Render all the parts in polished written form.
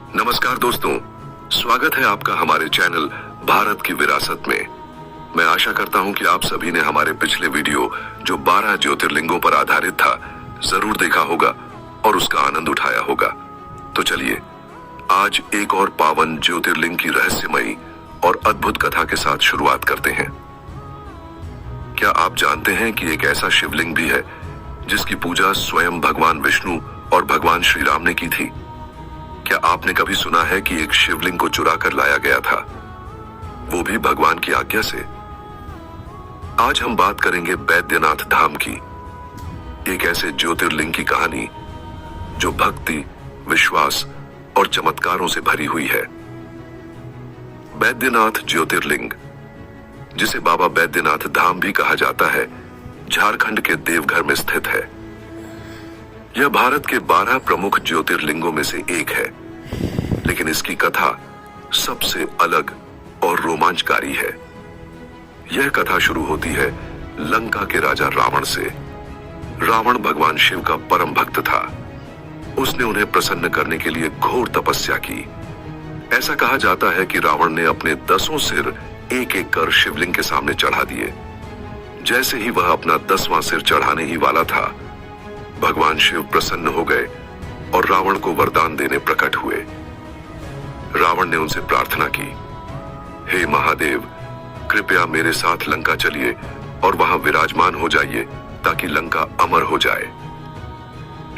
नमस्कार दोस्तों, स्वागत है आपका हमारे चैनल भारत की विरासत में। मैं आशा करता हूं कि आप सभी ने हमारे पिछले वीडियो जो 12 ज्योतिर्लिंगों पर आधारित था जरूर देखा होगा और उसका आनंद उठाया होगा। तो चलिए आज एक और पावन ज्योतिर्लिंग की रहस्यमयी और अद्भुत कथा के साथ शुरुआत करते हैं। क्या आप जानते हैं कि एक ऐसा शिवलिंग भी है जिसकी पूजा स्वयं भगवान विष्णु और भगवान श्री राम ने की थी? क्या आपने कभी सुना है कि एक शिवलिंग को चुरा कर लाया गया था, वो भी भगवान की आज्ञा से? आज हम बात करेंगे बैद्यनाथ धाम की, एक ऐसे ज्योतिर्लिंग की कहानी जो भक्ति, विश्वास और चमत्कारों से भरी हुई है। बैद्यनाथ ज्योतिर्लिंग, जिसे बाबा बैद्यनाथ धाम भी कहा जाता है, झारखंड के देवघर में स्थित है। यह भारत के 12 प्रमुख ज्योतिर्लिंगों में से एक है, लेकिन इसकी कथा सबसे अलग और रोमांचकारी है। यह कथा शुरू होती है लंका के राजा रावण से। रावण भगवान शिव का परम भक्त था। उसने उन्हें प्रसन्न करने के लिए घोर तपस्या की। ऐसा कहा जाता है कि रावण ने अपने 10 सिर एक एक कर शिवलिंग के सामने चढ़ा दिए। जैसे ही वह अपना 10वां सिर चढ़ाने ही वाला था, भगवान शिव प्रसन्न हो गए और रावण को वरदान देने प्रकट हुए। रावण ने उनसे प्रार्थना की, हे महादेव, कृपया मेरे साथ लंका चलिए और वहां विराजमान हो जाइए ताकि लंका अमर हो जाए।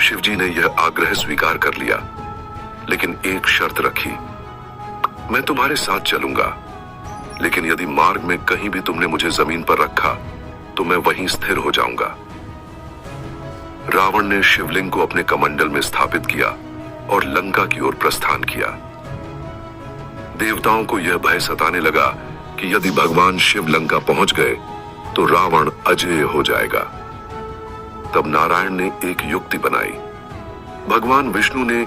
शिवजी ने यह आग्रह स्वीकार कर लिया, लेकिन एक शर्त रखी, मैं तुम्हारे साथ चलूंगा, लेकिन यदि मार्ग में कहीं भी तुमने मुझे जमीन पर रखा तो मैं वहीं स्थिर हो जाऊंगा। रावण ने शिवलिंग को अपने कमंडल में स्थापित किया और लंका की ओर प्रस्थान किया। देवताओं को यह भय सताने लगा कि यदि भगवान शिव लंका पहुंच गए तो रावण अजेय हो जाएगा। तब नारायण ने एक युक्ति बनाई। भगवान विष्णु ने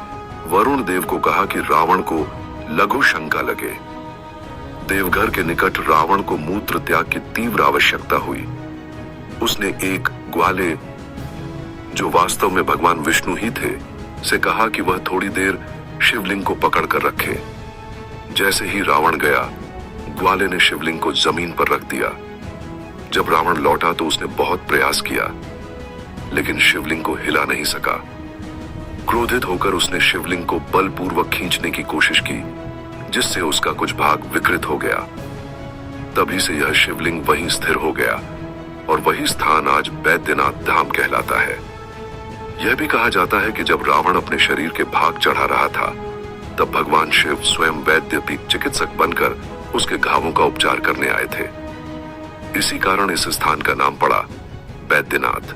वरुण देव को कहा कि रावण को लघु शंका लगे। देवघर के निकट रावण को मूत्र त्याग की तीव्र आवश्यकता हुई। उसने एक ग्वाले, जो वास्तव में भगवान विष्णु ही थे, से कहा कि वह थोड़ी देर शिवलिंग को पकड़ कर रखे। जैसे ही रावण गया, ग्वाले ने शिवलिंग को जमीन पर रख दिया। जब रावण लौटा तो उसने बहुत प्रयास किया, लेकिन शिवलिंग को हिला नहीं सका। क्रोधित होकर उसने शिवलिंग को बलपूर्वक खींचने की कोशिश की, जिससे उसका कुछ भाग विकृत हो गया। तभी से यह शिवलिंग वहीं स्थिर हो गया और वही स्थान आज बैद्यनाथ धाम कहलाता है। यह भी कहा जाता है कि जब रावण अपने शरीर के भाग चढ़ा रहा था, तब भगवान शिव स्वयं वैद्य चिकित्सक बनकर उसके घावों का उपचार करने आए थे। इसी कारण इस स्थान का नाम पड़ा बैद्यनाथ।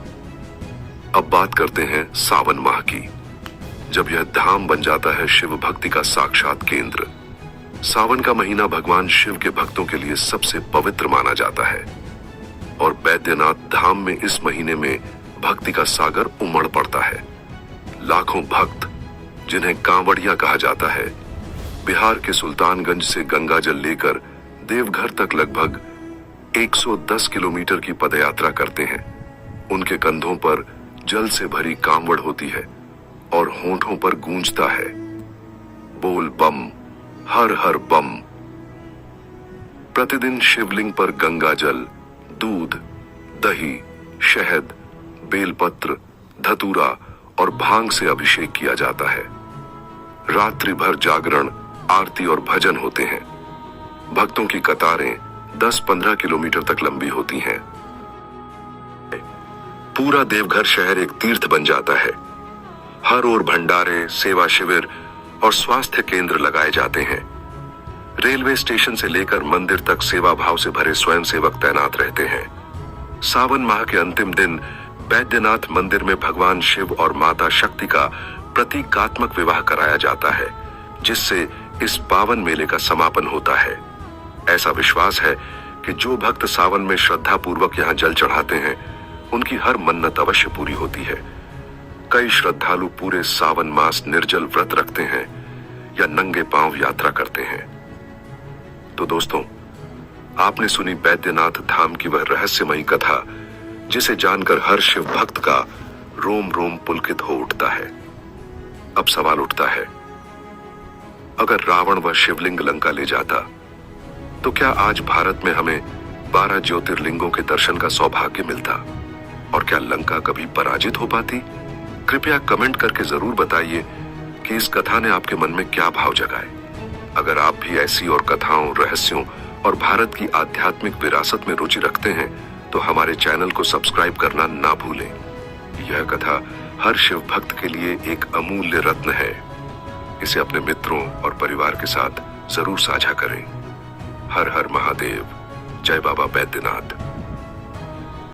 अब बात करते हैं सावन माह की, जब यह धाम बन जाता है शिव भक्ति का साक्षात केंद्र। सावन का महीना भगवान शिव के भक्तों के लिए सबसे पवित्र माना जाता है और बैद्यनाथ धाम में इस महीने में भक्ति का सागर उमड़ पड़ता है। लाखों भक्त, जिन्हें कांवड़िया कहा जाता है, बिहार के सुल्तानगंज से गंगा जल लेकर देवघर तक लगभग 110 किलोमीटर की पदयात्रा करते हैं। उनके कंधों पर जल से भरी कांवड़ होती है और होंठों पर गूंजता है, बोल बम, हर हर बम। प्रतिदिन शिवलिंग पर गंगा जल, दूध, दही, शहद, बेलपत्र, धतूरा और भांग से अभिषेक किया जाता है। रात्रि भर जागरण, आरती और भजन होते हैं। भक्तों की कतारें 10-15 किलोमीटर तक लंबी होती हैं। पूरा देवघर शहर एक तीर्थ बन जाता है। हर ओर भंडारे, सेवा शिविर और स्वास्थ्य केंद्र लगाए जाते हैं। रेलवे स्टेशन से लेकर मंदिर तक सेवा भाव से भरे स्वयंसेवक तैनात रहते हैं। सावन माह के अंतिम दिन बैद्यनाथ मंदिर में भगवान शिव और माता शक्ति का प्रतीकात्मक विवाह कराया जाता है, जिससे इस पावन मेले का समापन होता है। ऐसा विश्वास है कि जो भक्त सावन में श्रद्धा पूर्वक यहाँ जल चढ़ाते हैं, उनकी हर मन्नत अवश्य पूरी होती है। कई श्रद्धालु पूरे सावन मास निर्जल व्रत रखते हैं या नंगे पांव यात्रा करते हैं। तो दोस्तों, आपने सुनी बैद्यनाथ धाम की वह रहस्यमयी कथा, जिसे जानकर हर शिव भक्त का रोम रोम पुलकित हो उठता है। अब सवाल उठता है, अगर रावण व शिवलिंग लंका ले जाता तो क्या आज भारत में हमें 12 ज्योतिर्लिंगों के दर्शन का सौभाग्य मिलता? और क्या लंका कभी पराजित हो पाती? कृपया कमेंट करके जरूर बताइए कि इस कथा ने आपके मन में क्या भाव जगाए। अगर आप भी ऐसी और कथाओं, रहस्यों और भारत की आध्यात्मिक विरासत में रुचि रखते हैं तो हमारे चैनल को सब्सक्राइब करना ना भूलें। यह कथा हर शिव भक्त के लिए एक अमूल्य रत्न है। इसे अपने मित्रों और परिवार के साथ जरूर साझा करें। हर हर महादेव। जय बाबा बैद्यनाथ।